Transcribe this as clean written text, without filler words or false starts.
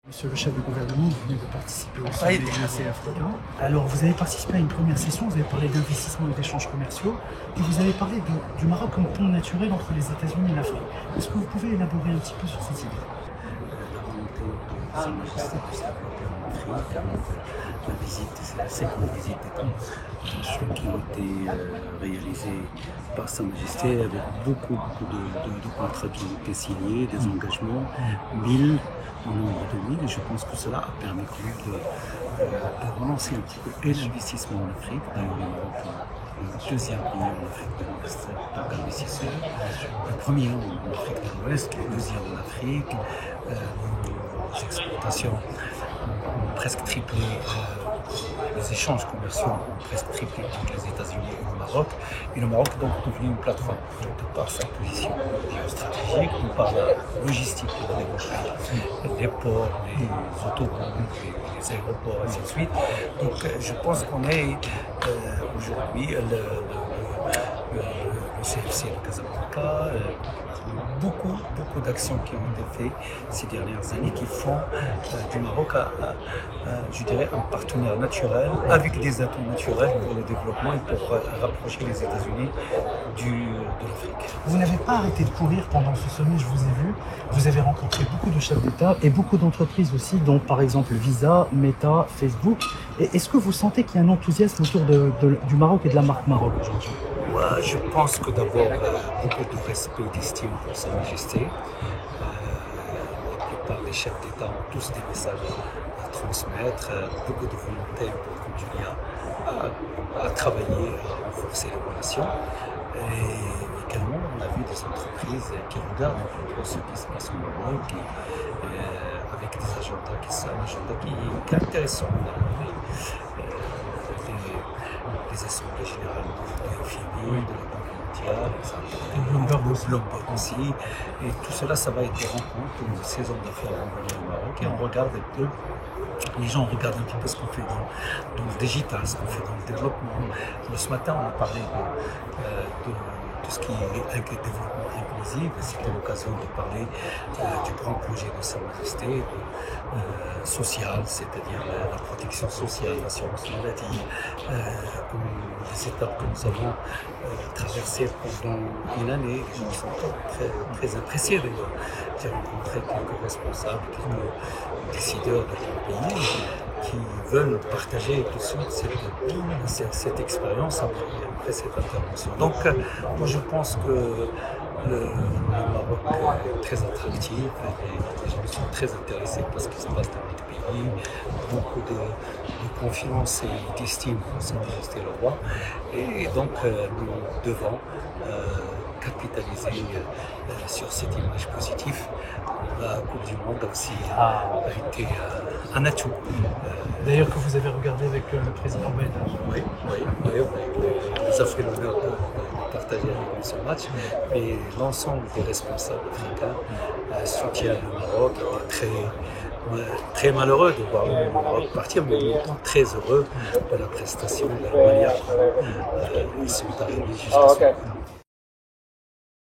Monsieur le chef du gouvernement, vous venez de participer au sommet du lycée africain. Alors, vous avez participé à une première session, vous avez parlé d'investissement et d'échanges commerciaux, et vous avez parlé du Maroc comme pont naturel entre les États-Unis et l'Afrique. Est-ce que vous pouvez élaborer un petit peu sur cette idée? La volonté de Sa Majesté de se développer en Afrique, la visite, c'est la seconde visite d'État qui ont été réalisées par Sa Majesté avec beaucoup de contrats qui ont été signés, des engagements, 1000 en nombre de 1000, et je pense que cela a permis de relancer un petit peu et l'investissement en Afrique. D'ailleurs, le Maroc est le deuxième pays en Afrique de l'Ouest en tant qu'investisseur, le premier en Afrique de l'Ouest, le deuxième en Afrique. Nos exportations ont presque triplé, les échanges commerciaux ont presque triplé entre les États-Unis et le Maroc. Et le Maroc est donc devenu une plateforme de par sa position géostratégique, de par la logistique qu'il a développée, les ports, les autoroutes, les aéroports, ainsi de suite. Donc je pense qu'on est aujourd'hui le CFC de Casablanca, beaucoup d'actions qui ont été faites ces dernières années qui font du Maroc, je dirais, un partenaire naturel avec des atouts naturels pour le développement et pour rapprocher les États-Unis de l'Afrique. Vous n'avez pas arrêté de courir pendant ce sommet, je vous ai vu. Vous avez rencontré beaucoup de chefs d'État et beaucoup d'entreprises aussi, dont par exemple Visa, Meta, Facebook. Et est-ce que vous sentez qu'il y a un enthousiasme autour du Maroc et de la marque Maroc aujourd'hui? Je pense que d'abord, beaucoup de respect et d'estime pour Sa Majesté. La plupart des chefs d'État ont tous des messages à transmettre, beaucoup de volonté pour continuer à travailler, à renforcer les relations. Et également, on a vu des entreprises qui regardent un peu ce qui se passe au Maroc, avec des agendas qui est intéressant. Les assemblées générales de FMI, de la Banque mondiale, Bloomberg aussi. Et tout cela, ça va être des rencontres, une saison d'affaires au Maroc. Et on regarde un peu, les gens regardent un petit peu ce qu'on fait dans le digital, ce qu'on fait dans le développement. Ce matin, on a parlé de tout ce qui est développement inclusif. C'était l'occasion de parler du grand projet de Sa Majesté, social, c'est-à-dire la protection sociale, l'assurance maladie, comme les étapes que nous avons traversées pendant une année. Les gens sont très, très appréciés d'ailleurs. J'ai rencontré quelques responsables, quelques décideurs de mon pays qui veulent partager tout de suite cette expérience après cette intervention. Donc, moi je pense que le Maroc est très attractif, les gens sont très intéressés par ce qui se passe dans notre pays, beaucoup de confiance et d'estime pour Sa Majesté le roi, et donc nous devons capitaliser sur cette image positive. La Coupe du Monde aussi a été un atout. D'ailleurs que vous avez regardé avec le président Biden. Oui, il nous a fait l'honneur de partager avec lui ce match, et l'ensemble des responsables africains soutiennent le Maroc. Très malheureux de voir le Maroc partir, mais très heureux de la prestation, de la manière dont ils sont arrivés jusqu'à ce point.